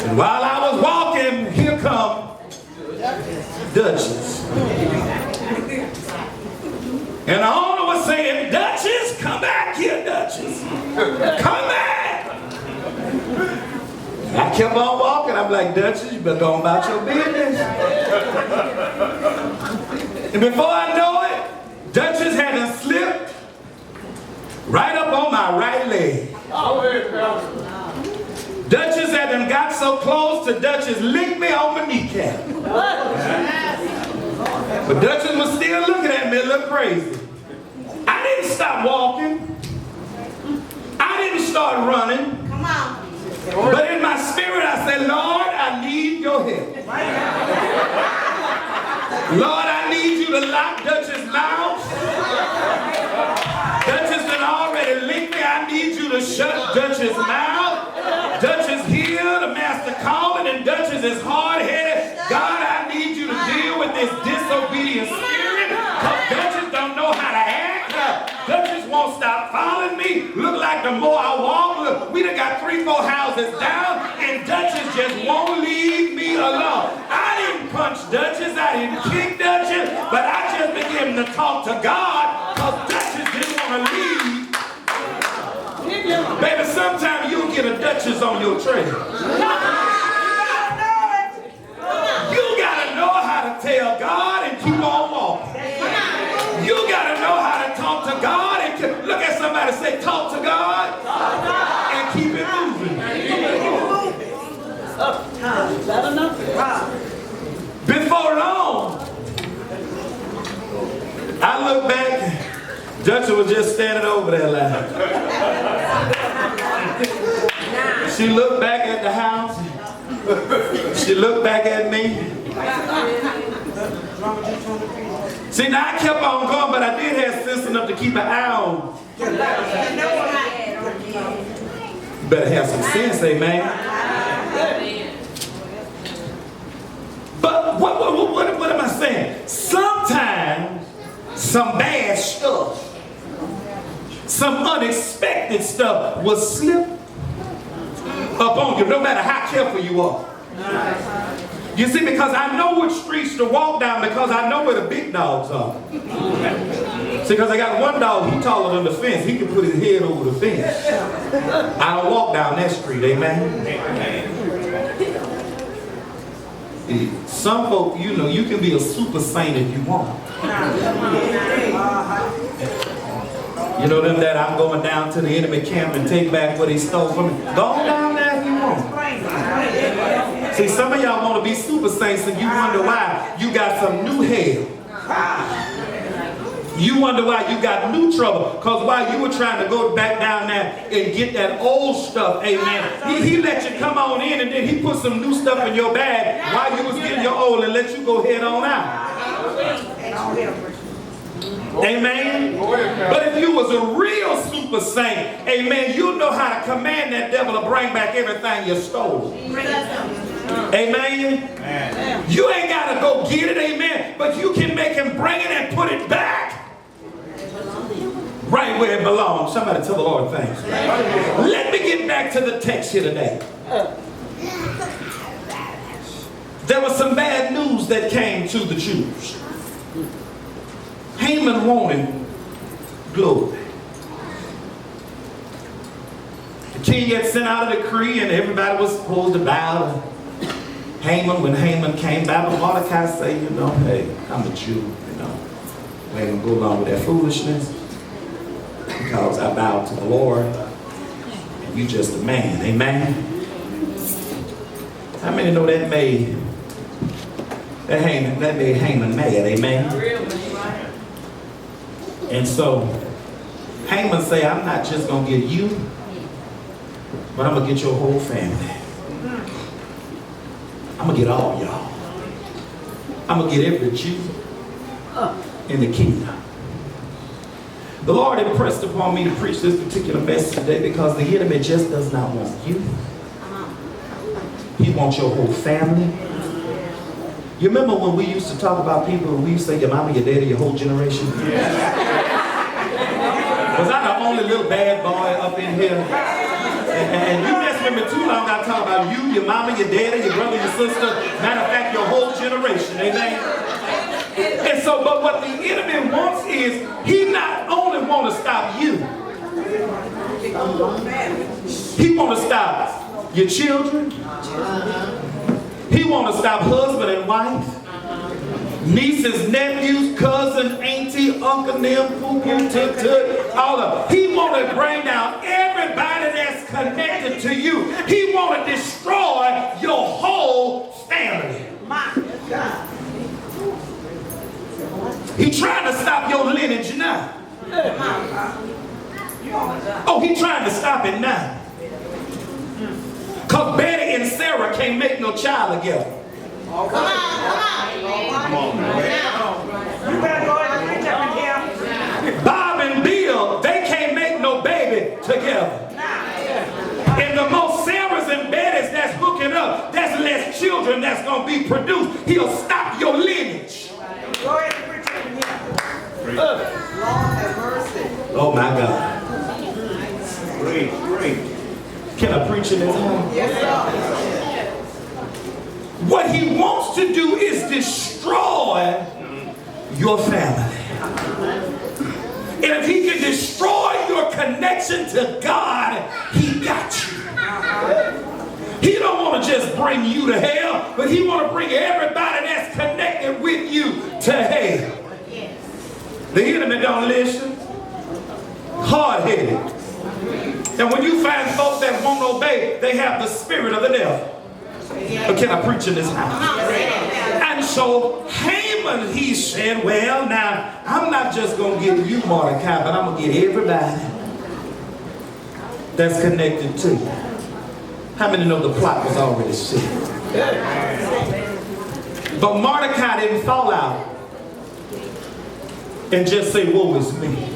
And while I was walking, here come Duchess. And the owner was saying, Duchess, come back here, Duchess. Come back. I kept on walking. I'm like, Duchess, you better go on about your business. And before I know it, Duchess had to slip right up on my right leg. Duchess had done got so close to Duchess licked me on my kneecap. But Duchess was still looking at me a little crazy. I didn't stop walking. I didn't start running. Come on. But in my spirit I said, Lord, I need your help. Lord, I need you to lock Duchess' mouth. Duchess done already licked me. I need you to shut Duchess' mouth. Duchess here, the master calling, and Duchess is hard-headed. God, I need you to deal with this disobedient spirit, because Duchess don't know how to act. Duchess won't stop following me. Look like the more I walk, look, we done got 3-4 houses down, and Duchess just won't leave me alone. I didn't punch Duchess, I didn't kick Duchess, but I just began to talk to God, because Duchess didn't want to leave. Baby, sometimes you'll get a Duchess on your trail. You gotta know how to tell God and keep on walking. You gotta know how to talk to God and look at somebody, say, talk to God and keep it moving. Before long, I look back, Duchess was just standing over there like. She looked back at the house. She looked back at me. See, now I kept on going, but I did have sense enough to keep an eye on. You better have some sense, amen. But what am I saying? Sometimes some bad stuff, some unexpected stuff will slip up on you, no matter how careful you are. You see, because I know which streets to walk down, because I know where the big dogs are. See, because I got one dog, he taller than the fence. He can put his head over the fence. I don't walk down that street, amen? Some folk, you know, you can be a super saint if you want. You know them that I'm going down to the enemy camp and take back what he stole from me. Go on down there if you want. See, some of y'all want to be super saints and you wonder why you got some new hell. You wonder why you got new trouble. Because while you were trying to go back down there and get that old stuff, amen, he let you come on in, and then he put some new stuff in your bag while you was getting your old and let you go head on out. Amen. But if you was a real super saint, amen, you know how to command that devil to bring back everything you stole. Amen. You ain't got to go get it, amen, but you can make him bring it and put it back right where it belongs. Somebody tell the Lord thanks. Let me get back to the text here today. There was some bad news that came to the Jews. Haman wanted glory. The king had sent out a decree, and everybody was supposed to bow to Haman. When Haman came by, but Mordecai said, you know, hey, I'm a Jew, you know. I ain't gonna go along with that foolishness, because I bow to the Lord, and you just a man, amen? How many know that made Haman mad, amen? And so Haman say, I'm not just gonna get you, but I'm gonna get your whole family. I'm gonna get all y'all. I'm gonna get every Jew in the kingdom. The Lord impressed upon me to preach this particular message today because the enemy just does not want you. He wants your whole family. You remember when we used to talk about people, we used to say your mama, your daddy, your whole generation? Was I the only little bad boy up in here? And you mess with me too long, I talk about you, your mama, your daddy, your brother, your sister. Matter of fact, your whole generation. Amen. And so, but what the enemy wants is, he not only want to stop you, he want to stop your children. He want to stop husband and wife, nieces, nephews, cousin, auntie, uncle, them, poo-poo, tut-tut, all of them. He want to bring down everybody that's connected to you. He want to destroy your whole family. My God. He trying to stop your lineage now. Oh, he trying to stop it now. Because Betty and Sarah can't make no child together. Come on, come on. You better go ahead and preach up in here. Bob and Bill, they can't make no baby together. And the most Sarahs and Bettys that's hooking up, that's less children that's going to be produced. He'll stop your lineage. Go ahead and preach up in here. Lord have mercy. Oh my God. Great. Can I preach in this house? Yes, sir. What he wants to do is destroy your family. And if he can destroy your connection to God, he got you. He don't want to just bring you to hell, but he want to bring everybody that's connected with you to hell. The enemy don't listen. Hard-headed. And when you find folks that won't obey, they have the spirit of the devil. But can I preach in this house? And so Haman, he said, well, now, I'm not just going to get you, Mordecai, but I'm going to get everybody that's connected to you. How many know the plot was already set? But Mordecai didn't fall out and just say, woe is me.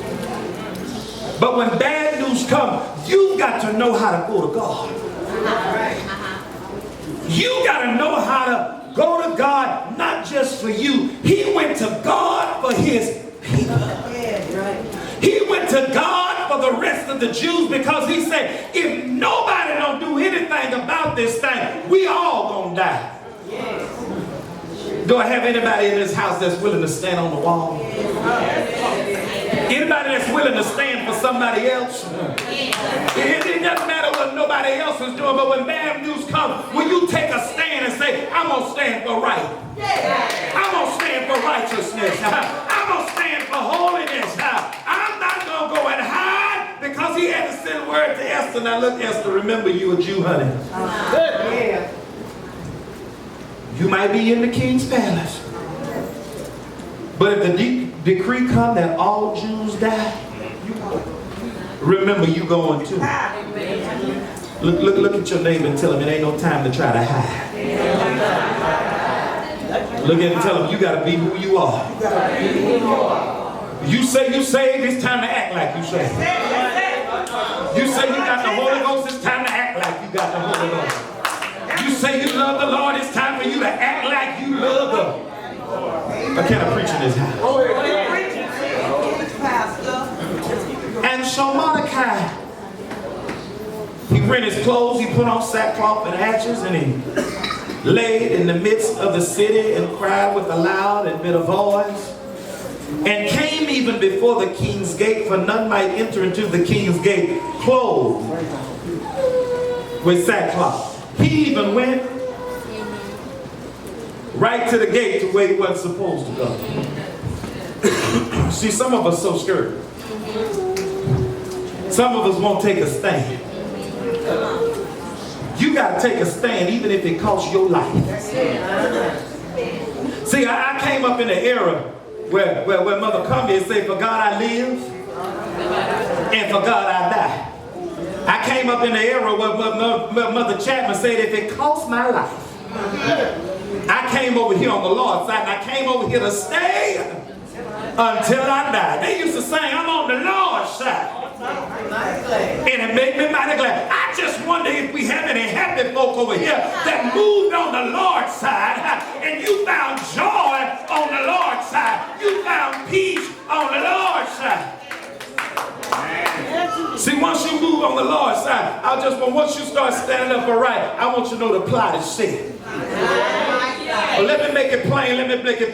But when bad news comes, you've got to know how to go to God. You got to know how to go to God, not just for you. He went to God for his people. He went to God for the rest of the Jews because he said, if nobody don't do anything about this thing, we all gonna die. Do I have anybody in this house that's willing to stand on the wall? Anybody that's willing to stand for somebody else? It doesn't matter what nobody else is doing, but when bad news comes, when you take a stand and say, I'm going to stand for right. I'm going to stand for righteousness. I'm going to stand for holiness. I'm not going to go and hide because he had to send word to Esther. Now look, Esther, remember you a Jew, honey. You might be in the king's palace. But if the decree come that all Jews die, remember you going too. Look at your neighbor and tell him it ain't no time to try to hide. Look at him and tell him you got to be who you are. You say you saved, it's time to act like you saved. You say you got the Holy Ghost, it's time to act like you got the Holy Ghost. You say you love the Lord, it's time for you to act like you love the But can I preach in this house? And so Mordecai, he rent his clothes, he put on sackcloth and ashes, and he laid in the midst of the city and cried with a loud and bitter voice, and came even before the king's gate, for none might enter into the king's gate clothed with sackcloth. He even went right to the gate to where he wasn't supposed to go. See, some of us so scared. Some of us won't take a stand. You got to take a stand even if it costs your life. See, I came up in an era where Mother Cumbia said, for God I live and for God I die. I came up in the era where Mother Chapman said, if it costs my life, I came over here on the Lord's side, and I came over here to stay until I die. They used to sing, I'm on the Lord's side. And it made me mighty glad. I just wonder if we have any happy folk over here that moved on the Lord's side, and you found joy on the Lord's side. You found peace on the Lord's side. See, once you move on the Lord's side, once you start standing up for right, I want you to know the plot is set. Well, let me make it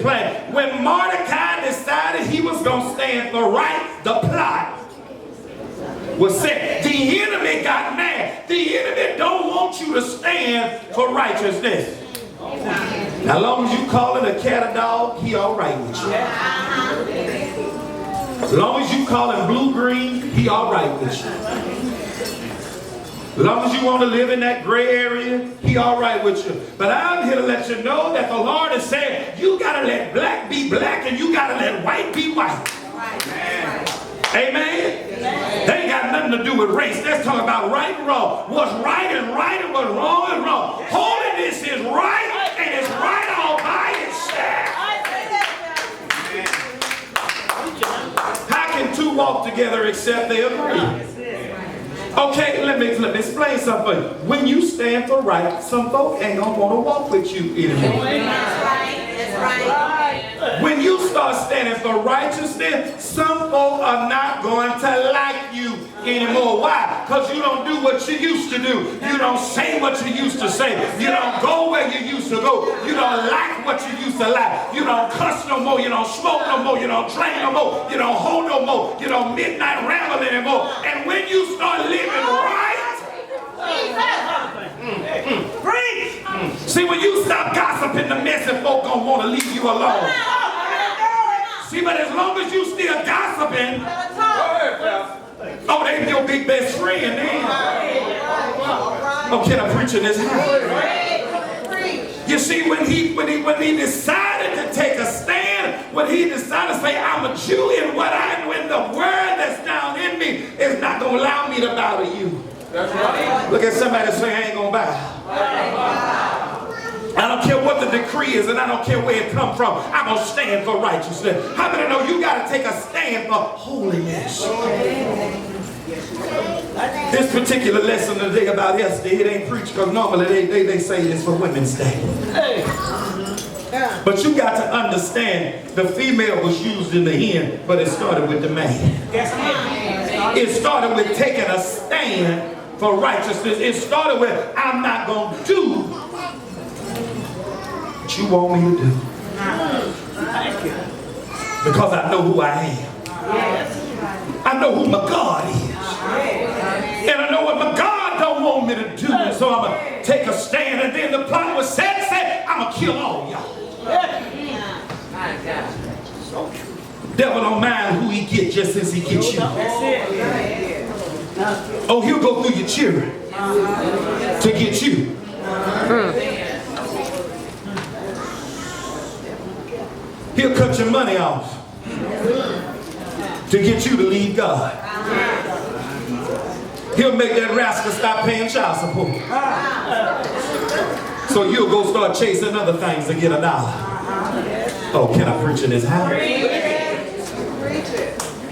plain. When Mordecai decided he was going to stand for right, the plot was set. The enemy got mad. The enemy don't want you to stand for righteousness. Now, as long as you call it a cat or dog, he all right with you. As long as you call him blue-green, he all right with you. As long as you want to live in that gray area, he all right with you. But I'm here to let you know that the Lord is saying, you got to let black be black and you got to let white be white. Amen? They ain't got nothing to do with race. That's talking about right and wrong. What's right and right and what's wrong and wrong. Holiness is right and it's right all by itself. How can two walk together except they agree? Okay, let me explain something. When you stand for right, some folk ain't gonna want to walk with you anymore. That's right. When you start standing for righteousness, some folk are not going to like you anymore. Why? Because you don't do what you used to do. You don't say what you used to say. You don't go where you used to go. You don't like what you used to like. You don't cuss no more. You don't smoke no more. You don't drink no more. You don't hold no more. You don't midnight ramble anymore. And when you start living right, see, when you stop gossiping, the messy folk gonna want to leave you alone. See, but as long as you still gossiping, oh, they your big best friend then. Oh, can I preach in this house? You see, when he decided to take a stand, when he decided to say, I'm a Jew, and when the word that's down in me is not gonna allow me to bow to you. That's right. Look at somebody and say, I ain't gonna bow. I don't care what the decree is and I don't care where it comes from. I'm going to stand for righteousness. How many know you got to take a stand for holiness? This particular lesson today about Esther, it ain't preached because normally they say it's for Women's Day. But you got to understand the female was used in the end, but it started with the man. It started with taking a stand for righteousness. It started with, I'm not going to do what you want me to do. Because I know who I am. I know who my God is. And I know what my God don't want me to do. And so I'm going to take a stand. And then the plot was set, I'm going to kill all y'all. Devil don't mind who he gets just as he gets you. Oh, he'll go through your children to get you. He'll cut your money off to get you to leave God. He'll make that rascal stop paying child support. So you'll go start chasing other things to get $1. Oh, can I preach in this house?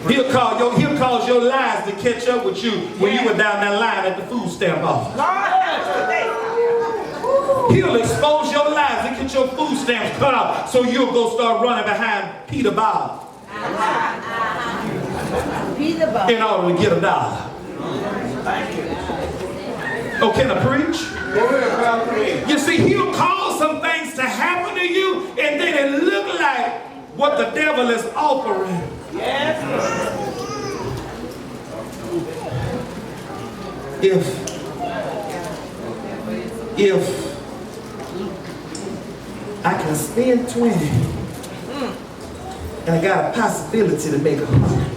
He'll cause your lies to catch up with you when you were down that line at the food stamp office. He'll expose your lies and get your food stamps cut off so you'll go start running behind Peter Bob in order to get $1. Oh, can I preach? You see, he'll cause some things to happen to you and then it look like what the devil is offering. If I can spend 20 and I got a possibility to make 100.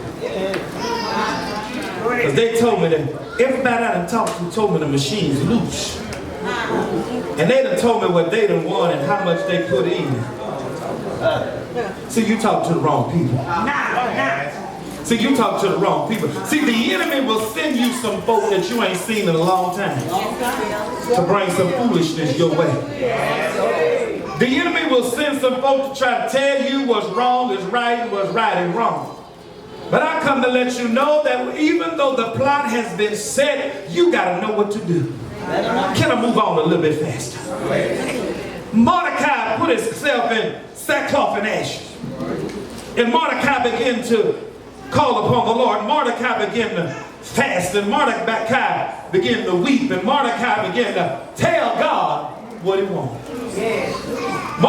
Because they told me that everybody I done talked to told me the machine's loose. And they done told me what they done won and how much they put in. See, you talk to the wrong people. See, you talk to the wrong people. See, the enemy will send you some folk that you ain't seen in a long time to bring some foolishness your way. The enemy will send some folk to try to tell you what's wrong is right and what's right is wrong. But I come to let you know that even though the plot has been set, you got to know what to do. Can I move on a little bit faster? Mordecai put himself in sackcloth and ashes. And Mordecai began to call upon the Lord. Mordecai began to fast, and Mordecai began to weep, and Mordecai began to tell God what he wanted.